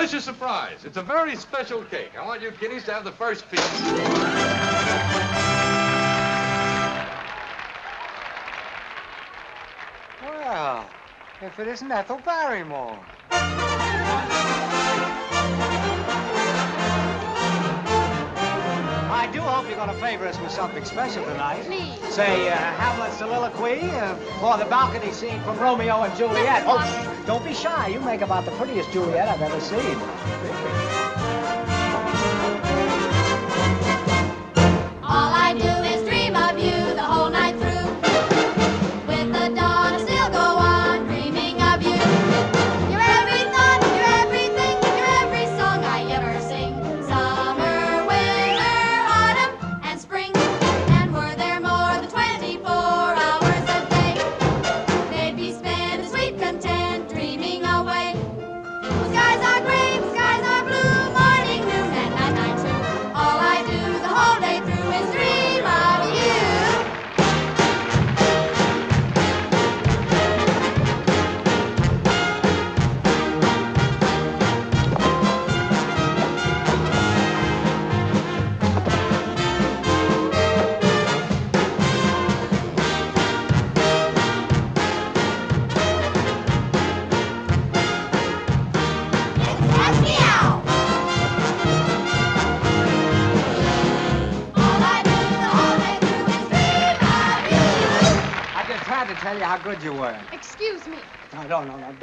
delicious surprise. It's a very special cake. I want you kiddies to have the first piece. Well, if it isn't Ethel Barrymore. I do hope you're going to favor us with something special tonight. Please. Say, Hamlet's soliloquy for the balcony scene from Romeo and Juliet. Oh, don't be shy. You make about the prettiest Juliet I've ever seen. All I do is dream of you the whole night through. With the dawn, I still go on dreaming of you. You're every thought, you're everything, you're every song I ever sing. Summer, winter, autumn, and spring. And were there more than 24 hours a day, they'd be spent in sweet content, dreaming away. The skies are gray, the skies are blue, morning, noon, and night too. All I do the whole day through is dream of you. Ask me out. All I do the whole day through is dream of you. I just had to tell you how good you were. Excuse me. No, don't.